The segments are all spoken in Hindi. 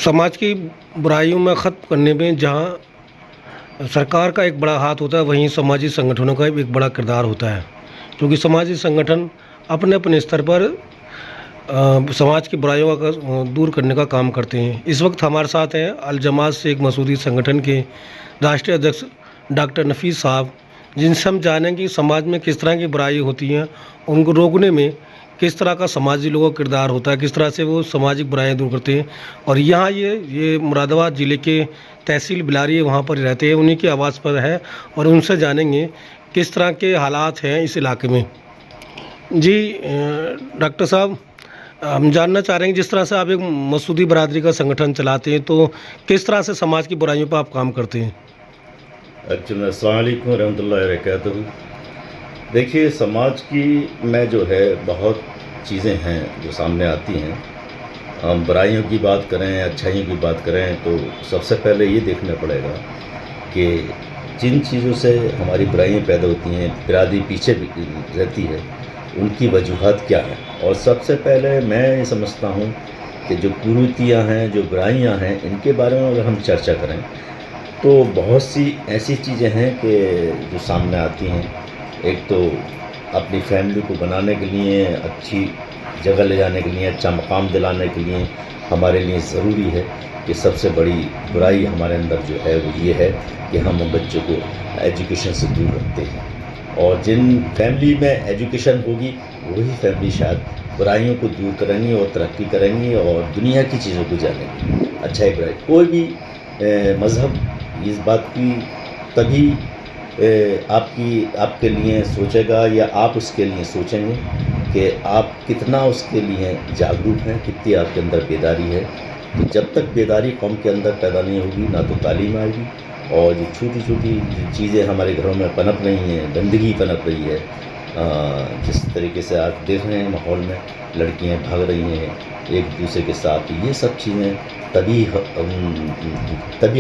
समाज की बुराइयों में ख़त्म करने में जहाँ सरकार का एक बड़ा हाथ होता है, वहीं सामाजिक संगठनों का भी एक बड़ा किरदार होता है। क्योंकि सामाजिक संगठन अपने अपने स्तर पर समाज की बुराइयों का दूर करने का काम करते हैं। इस वक्त हमारे साथ हैं अल जमात शेख मसूदी संगठन के राष्ट्रीय अध्यक्ष डॉक्टर नफीस साहब, जिनसे हम जानेंगे कि समाज में किस तरह की बुराई होती हैं, उनको रोकने में किस तरह का समाजी लोगों का किरदार होता है, किस तरह से वो सामाजिक बुराइयां दूर करते हैं। और यहाँ ये मुरादाबाद ज़िले के तहसील बिलारी वहाँ पर रहते हैं, उन्हीं की आवाज़ पर है और उनसे जानेंगे किस तरह के हालात हैं इस इलाके में। जी डॉक्टर साहब, हम जानना चाह रहे हैं जिस तरह से आप एक मसूदी बरादरी का संगठन चलाते हैं, तो किस तरह से समाज की बुराइयों पर आप काम करते हैं? अच्छा, अस्सलाम वालेकुम रहमतुल्लाहि व बरकातहू। देखिए, समाज की में जो है बहुत चीज़ें हैं जो सामने आती हैं। हम बुराइयों की बात करें, अच्छाइयों की बात करें, तो सबसे पहले ये देखना पड़ेगा कि जिन चीज़ों से हमारी बुराइयां पैदा होती हैं, बिरादरी पीछे रहती है, उनकी वजूहात क्या हैं। और सबसे पहले मैं ये समझता हूँ कि जो कुरीतियाँ हैं, जो बुराइयाँ हैं, इनके बारे में अगर हम चर्चा करें तो बहुत सी ऐसी चीज़ें हैं कि जो सामने आती हैं। एक तो अपनी फैमिली को बनाने के लिए, अच्छी जगह ले जाने के लिए, अच्छा मकाम दिलाने के लिए हमारे लिए ज़रूरी है कि सबसे बड़ी बुराई हमारे अंदर जो है वो ये है कि हम बच्चों को एजुकेशन से दूर रखते हैं। और जिन फैमिली में एजुकेशन होगी वही फैमिली शायद बुराइयों को दूर करेंगी और तरक्की करेंगी और दुनिया की चीज़ों को जानेंगी। अच्छा है, बुराई कोई भी मज़हब इस बात की तभी आपके लिए सोचेगा या आप उसके लिए सोचेंगे कि आप कितना उसके लिए जागरूक हैं, कितनी आपके अंदर बेदारी है। तो जब तक बेदारी कौम के अंदर पैदा नहीं होगी, ना तो तालीम आएगी। और जो छोटी छोटी चीज़ें हमारे घरों में पनप रही हैं, गंदगी पनप रही है, जिस तरीके से आप देख रहे हैं माहौल में लड़कियां भाग रही हैं एक दूसरे के साथ, ये सब चीज़ें तभी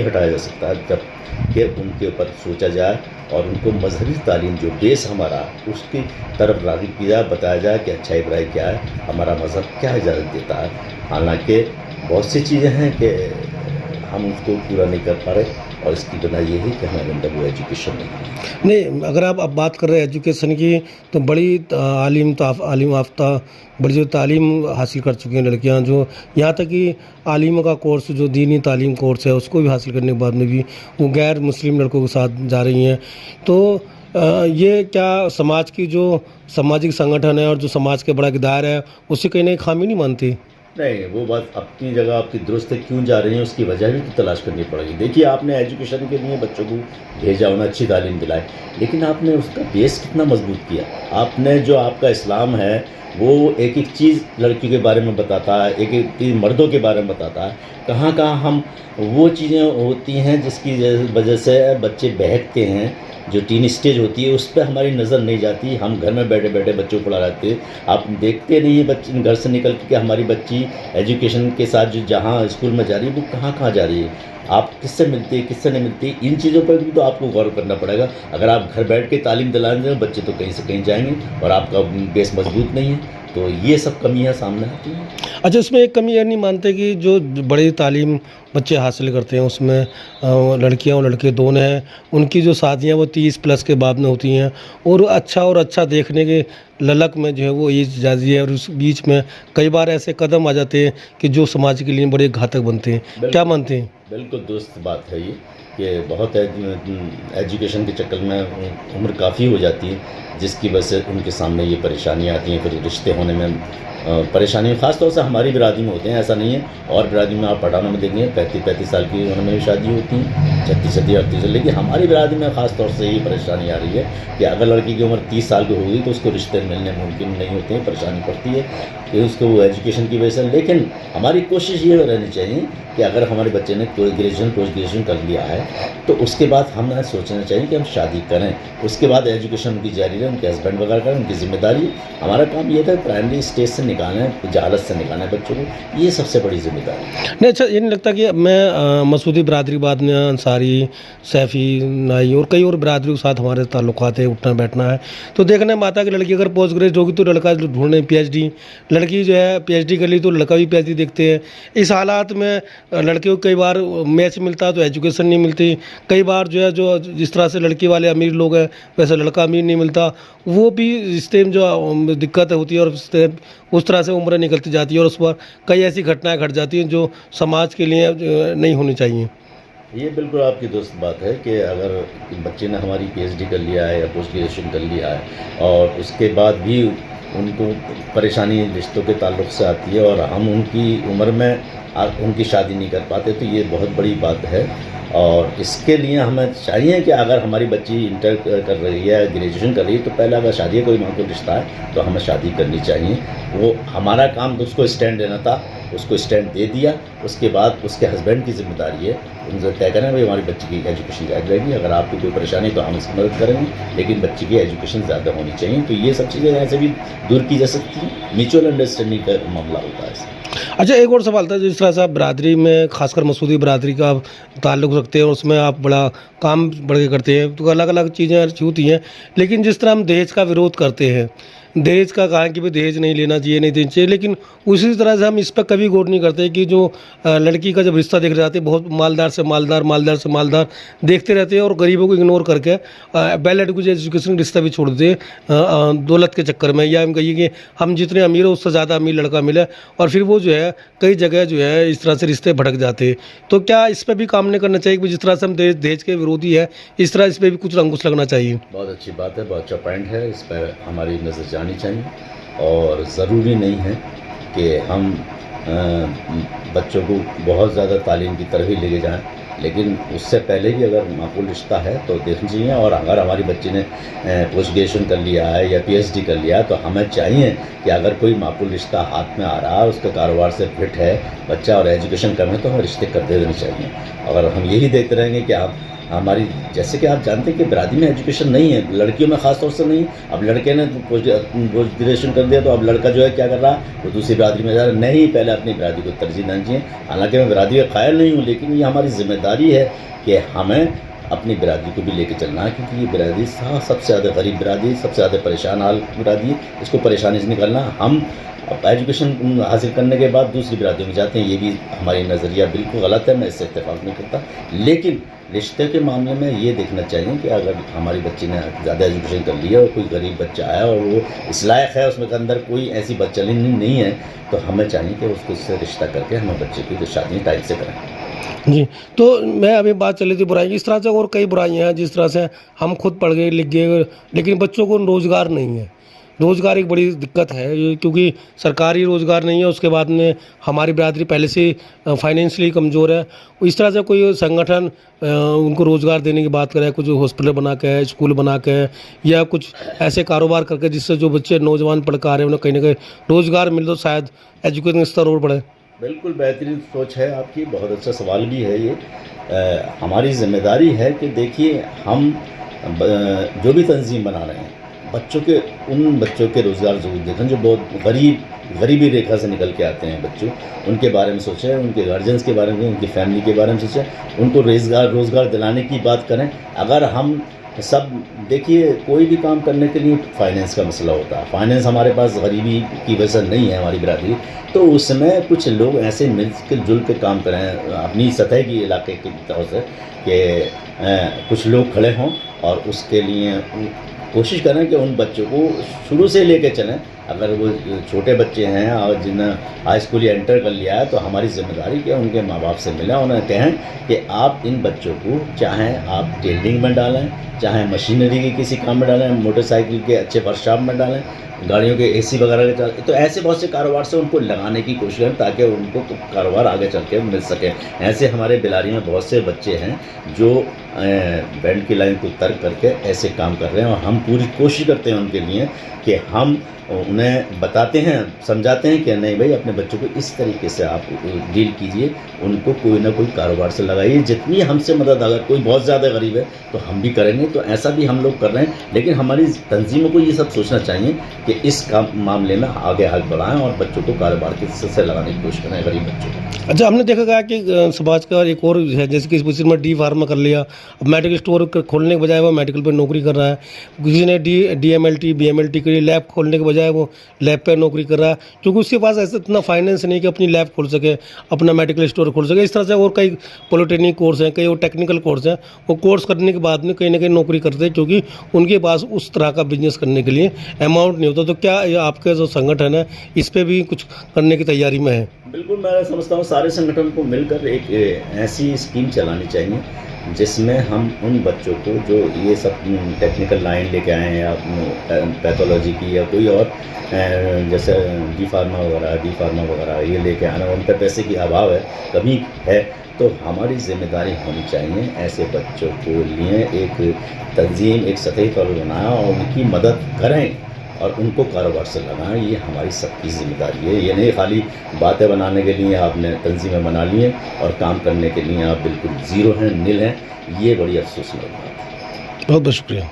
हटाया जा सकता है जब कि उनके ऊपर सोचा जाए और उनको मजहबी तालीम जो बेस हमारा उसकी तरफ राग़िब किया जाए, बताया जाए कि अच्छाई बुराई क्या है, हमारा मज़हब क्या इजाज़त देता है। हालांकि बहुत सी चीज़ें हैं कि हम उसको पूरा नहीं कर पा रहे और इसकी वजह ये है कि हमारे अंदर वो एजुकेशन नहीं। अगर आप अब बात कर रहे हैं एजुकेशन की, तो बड़ी आलिम याफ्ता बड़ी जो तालीम हासिल कर चुकी हैं लड़कियां, जो यहाँ तक कि आलिम का कोर्स जो दीनी तालीम कोर्स है उसको भी हासिल करने के बाद में भी वो गैर मुस्लिम लड़कों के साथ जा रही हैं। तो ये क्या समाज की जो सामाजिक संगठन है और जो समाज के बड़ा किरदार है उससे कहीं ना कहीं खामी नहीं मानती? नहीं, वो बात अपनी जगह आपकी दुरुस्त है। क्यों जा रही हैं उसकी वजह भी तो तलाश करनी पड़ेगी। देखिए, आपने एजुकेशन के लिए बच्चों को भेजा, उन्हें अच्छी तालीम दिलाई, लेकिन आपने उसका बेस कितना मजबूत किया। आपने जो आपका इस्लाम है वो एक एक चीज़ लड़कियों के बारे में बताता है, एक एक चीज़ मर्दों के बारे में बताता है। कहाँ कहाँ हम वो चीज़ें होती हैं जिसकी वजह से बच्चे बहकते हैं, जो टीन स्टेज होती है उस पर हमारी नज़र नहीं जाती। हम घर में बैठे बैठे बच्चों को पढ़ा रहते हैं, आप देखते नहीं है बच्चे घर से निकल के कि हमारी बच्ची एजुकेशन के साथ जो जहाँ स्कूल में जा रही है वो कहाँ कहाँ जा रही है, आप किससे मिलती है, किससे नहीं मिलती। इन चीज़ों पर भी तो आपको गौर करना पड़ेगा। अगर आप घर बैठ के तालीम दिलाएंगे बच्चे तो कहीं से कहीं जाएंगे और आपका बेस मजबूत नहीं है, तो ये सब कमियां सामने आती हैं। अच्छा, इसमें एक कमी यह नहीं मानते कि जो बड़ी तालीम बच्चे हासिल करते हैं उसमें लड़कियां और लड़के दोनों हैं, उनकी जो शादियां वो 30 प्लस के बाद में होती हैं और अच्छा देखने के ललक में जो है वो एज जाती है और उस बीच में कई बार ऐसे कदम आ जाते हैं कि जो समाज के लिए बड़े घातक बनते हैं। क्या मानते हैं? बिल्कुल दुरुस्त बात है ये कि बहुत एजुकेशन के चक्कर में उम्र काफ़ी हो जाती है, जिसकी वजह से उनके सामने ये परेशानियाँ आती हैं। फिर रिश्ते होने में परेशानी ख़ास तौर से हमारी बिरादरी में होते हैं, ऐसा नहीं है। और बिरादरी में आप पठानों में देखेंगे 35 साल की उम्र में भी शादी होती है, 36 38 लेकिन हमारी बिरादरी में ख़ास तौर से ये परेशानी आ रही है कि अगर लड़की की उम्र 30 साल की होगी तो उसको रिश्ते मिलने मुमकिन नहीं होते हैं, परेशानी पड़ती है कि उसको वो एजुकेशन की वजह से। लेकिन हमारी कोशिश ये रहनी चाहिए कि अगर हमारे बच्चे ने ग्रेजुएशन पोस्ट ग्रेजुएशन कर लिया है तो उसके बाद हमें सोचना चाहिए कि हम शादी करें, उसके बाद एजुकेशन उनकी जारी रहे, उनके हस्बैंड वगैरह करें, उनकी जिम्मेदारी। हमारा काम ये था प्राइमरी स्टेज से निकालें, जहालत से निकालें बच्चों को, ये सबसे बड़ी जिम्मेदारी नहीं। अच्छा, ये नहीं लगता कि मैं मसूदी बरादरी बाद में अंसारी, सैफ़ी, नाई और कई और बरादरी के साथ हमारे ताल्लुकात है, उठना बैठना है, तो देखना है माता की लड़की अगर पोस्ट ग्रेजुएट होगी तो लड़का ढूंढने PhD, लड़की जो है पीएचडी कर ली तो लड़का भी पीएचडी देखते हैं। इस हालात में लड़कियों को कई बार मैच मिलता है तो एजुकेशन नहीं मिलती। कई बार जो है जो जिस तरह से लड़की वाले अमीर लोग हैं वैसे लड़का अमीर नहीं मिलता, वो भी रिश्ते में जो दिक्कत होती है और उस तरह से उम्र निकलती जाती है और उस पर कई ऐसी घटनाएं घट जाती हैं जो समाज के लिए नहीं होनी चाहिए। ये बिल्कुल आपकी दुरुस्त बात है कि अगर बच्चे ने हमारी पीएचडी कर लिया है या पोस्ट ग्रेजुएशन कर लिया है और उसके बाद भी उनको परेशानी रिश्तों के ताल्लुक से आती है और हम उनकी उम्र में उनकी शादी नहीं कर पाते, तो ये बहुत बड़ी बात है। और इसके लिए हमें चाहिए कि अगर हमारी बच्ची इंटर कर रही है, ग्रेजुएशन कर रही है, तो पहले अगर शादी कोई मांगो रिश्ता है तो हमें शादी करनी चाहिए। वो हमारा काम तो उसको स्टैंड देना था, उसको स्टैंड दे दिया। उसके बाद उसके हस्बैंड की जिम्मेदारी है उनसे तय करें भाई हमारी बच्ची की एजुकेशन जारी रहेगी, अगर आपकी कोई परेशानी तो हम इसकी मदद करेंगे, लेकिन बच्ची की एजुकेशन ज़्यादा होनी चाहिए। तो ये सब चीज़ें ऐसे भी दूर की जा सकती हैं, म्यूचुअल अंडरस्टैंडिंग का मामला होता है। अच्छा, एक और सवाल था, जिस तरह से आप बिरादरी में खासकर मसूदी बिरादरी का ताल्लुक़ रखते हैं, उसमें आप बड़ा काम बढ़ के करते हैं, तो अलग अलग चीज़ें होती हैं, लेकिन जिस तरह हम दहेज का विरोध करते हैं, दहेज का कहा कि भाई दहेज नहीं लेना चाहिए, नहीं देना चाहिए, लेकिन उसी तरह से हम इस पर कभी गौर नहीं करते कि जो लड़की का जब रिश्ता देख रहे जाते हैं बहुत मालदार से मालदार, मालदार से मालदार देखते रहते हैं और गरीबों को इग्नोर करके वेल एजुकेशन रिश्ता भी छोड़ देते हैं दौलत के चक्कर में, या हम कहिए कि हम जितने अमीर हो उससे ज़्यादा अमीर लड़का मिले, और फिर वो जो है कई जगह जो है इस तरह से रिश्ते भटक जाते हैं। तो क्या इस पर भी काम नहीं करना चाहिए कि जिस तरह से हम दहेज के विरोधी है, इस तरह इस पर भी कुछ अंकुश लगना चाहिए? बहुत अच्छी बात है, बहुत अच्छा पॉइंट है, इस पर हमारी नज़र जानी चाहिए। और ज़रूरी नहीं है कि हम बच्चों को बहुत ज़्यादा तालीम की तरफ ही लेके जाएं, लेकिन उससे पहले भी अगर माकूल रिश्ता है तो देखना चाहिए। और अगर हमारी बच्ची ने पोस्ट ग्रेजुएशन कर लिया है या पीएचडी कर लिया है तो हमें चाहिए कि अगर कोई माकूल रिश्ता हाथ में आ रहा है, उसके कारोबार से फिट है बच्चा और एजुकेशन कम है, तो हमें रिश्ते कर देने चाहिए। अगर हम यही देखते रहेंगे कि आप हमारी, जैसे कि आप जानते हैं कि बिरादरी में एजुकेशन नहीं है, लड़कियों में ख़ास तौर से नहीं। अब लड़के ने पोस्ट ग्रेजुएशन कर दिया तो अब लड़का जो है क्या कर रहा है, वो दूसरी बिरादरी में जा रहा है। नहीं, पहले अपनी बिरादरी को तरजीह देनी चाहिए। हालांकि मैं बिरादरी का क़ायल नहीं हूँ, लेकिन ये हमारी जिम्मेदारी है कि हमें अपनी बिरादरी को भी लेके चलना है, क्योंकि ये बिरादरी सबसे ज़्यादा गरीब बिरादरी, सबसे ज़्यादा परेशान हाल बिरादरी, इसको परेशानी से निकलना। हम एजुकेशन हासिल करने के बाद दूसरी बिरादरी में जाते हैं, ये भी हमारी नज़रिया बिल्कुल गलत है, मैं इससे इत्तेफाक नहीं करता। लेकिन रिश्ते के मामले में ये देखना चाहिए कि अगर हमारी बच्ची ने ज़्यादा एजुकेशन कर लिया और कोई गरीब बच्चा आया और वो इस लायक है, उसमें अंदर कोई ऐसी बदचलनी नहीं है, तो हमें चाहिए कि उसको इससे रिश्ता करके हमें बच्चे की शादी टाइम से करें। जी, तो मैं अभी बात चली थी बुराई की, इस तरह से और कई बुराइयाँ हैं जिस तरह से हम खुद पढ़ गए लिख गए, लेकिन बच्चों को रोज़गार नहीं है। रोज़गार एक बड़ी दिक्कत है, क्योंकि सरकारी रोज़गार नहीं है। उसके बाद में हमारी बिरादरी पहले से फाइनेंशियली कमज़ोर है। इस तरह से कोई संगठन उनको रोज़गार देने की बात करे, कुछ हॉस्पिटल बना के, स्कूल बना के, या कुछ ऐसे कारोबार करके जिससे जो बच्चे नौजवान पढ़ कर आ रहे हैं उन्हें कहीं ना कहीं रोज़गार मिले, तो शायद एजुकेशन स्तर और बढ़े। बिल्कुल बेहतरीन सोच है आपकी, बहुत अच्छा सवाल भी है ये। हमारी जिम्मेदारी है कि देखिए हम जो भी तंजीम बना रहे हैं, उन बच्चों के रोज़गार ज़रूर देखें जो बहुत गरीबी रेखा से निकल के आते हैं बच्चों, उनके बारे में सोचें, उनके गार्जियंस के बारे में, उनकी फैमिली के बारे में सोचें, उनको रोज़गार दिलाने की बात करें। अगर हम सब देखिए, कोई भी काम करने के लिए फाइनेंस का मसला होता है। फाइनेंस हमारे पास गरीबी की वजह नहीं है हमारी बिरादरी, तो उसमें कुछ लोग ऐसे मिल जुल के काम करें अपनी सतह की इलाके की तरफ से कि कुछ लोग खड़े हों और उसके लिए कोशिश करें कि उन बच्चों को शुरू से लेके चलें। अगर वो छोटे बच्चे हैं और जिन्हें हाई स्कूल या इंटर कर लिया है, तो हमारी जिम्मेदारी कि उनके माँ बाप से मिलें, उन्हें कहें कि आप इन बच्चों को चाहे आप टेलरिंग में डालें, चाहे मशीनरी के किसी काम में डालें, मोटरसाइकिल के अच्छे वर्कशॉप में डालें, गाड़ियों के एसी वगैरह के चल, तो ऐसे बहुत से कारोबार से उनको लगाने की कोशिश करें ताकि उनको कारोबार आगे चल के मिल सके। ऐसे हमारे बिलारी में बहुत से बच्चे हैं जो बैंड की लाइन को तर्क करके ऐसे काम कर रहे हैं, और हम पूरी कोशिश करते हैं उनके लिए कि हम उन्हें बताते हैं, समझाते हैं कि नहीं भाई अपने बच्चों को इस तरीके से आप डील कीजिए, उनको कोई ना कोई कारोबार से लगाइए। जितनी हमसे मदद, अगर कोई बहुत ज़्यादा गरीब है तो हम भी करेंगे, तो ऐसा भी हम लोग कर रहे हैं। लेकिन हमारी तंजीमों को ये सब सोचना चाहिए कि इस काम मामले में आगे हाथ बढ़ाएं और बच्चों को कारोबार के से लगाने की कोशिश करें, गरीब बच्चों को। अच्छा, हमने देखा गया कि समाज का एक और है, जैसे कि किसी ने डी फार्मा कर लिया, अब मेडिकल स्टोर खोलने के बजाय वो मेडिकल पे नौकरी कर रहा है। किसी ने डीएमएलटी बीएमएलटी के लिए लैब खोलने के बजाय वो लैब पे नौकरी कर रहा है, क्योंकि उसके पास ऐसा इतना फाइनेंस नहीं कि अपनी लैब खोल सके, अपना मेडिकल स्टोर खोल सके। इस तरह से और कई पॉलिटेक्निक कोर्स हैं, कई और टेक्निकल कोर्स हैं, वो कोर्स करने के बाद में कहीं ना कहीं नौकरी करते हैं, क्योंकि उनके पास उस तरह का बिजनेस करने के लिए अमाउंट नहीं होता। तो क्या ये आपका जो संगठन है इस पे भी कुछ करने की तैयारी में है? बिल्कुल, मैं समझता हूँ सारे संगठन को मिलकर एक ऐसी स्कीम चलानी चाहिए जिसमें हम उन बच्चों को जो ये सब टेक्निकल लाइन लेके आए हैं, या पैथोलॉजी की या कोई और जैसे डी फार्मा वगैरह ये लेके आना, उन पर पैसे की अभाव है, कमी है, तो हमारी जिम्मेदारी होनी चाहिए ऐसे बच्चों को लिए एक तंजीम, एक सतही तौर पर बनाएं और उनकी मदद करें और उनको कारोबार से लगाएं। ये हमारी सबकी जिम्मेदारी है। ये नहीं खाली बातें बनाने के लिए आपने तंजीमें बना ली हैं और काम करने के लिए आप बिल्कुल ज़ीरो हैं, निल हैं। ये बड़ी अफसोसनाक बात है। बहुत बहुत शुक्रिया।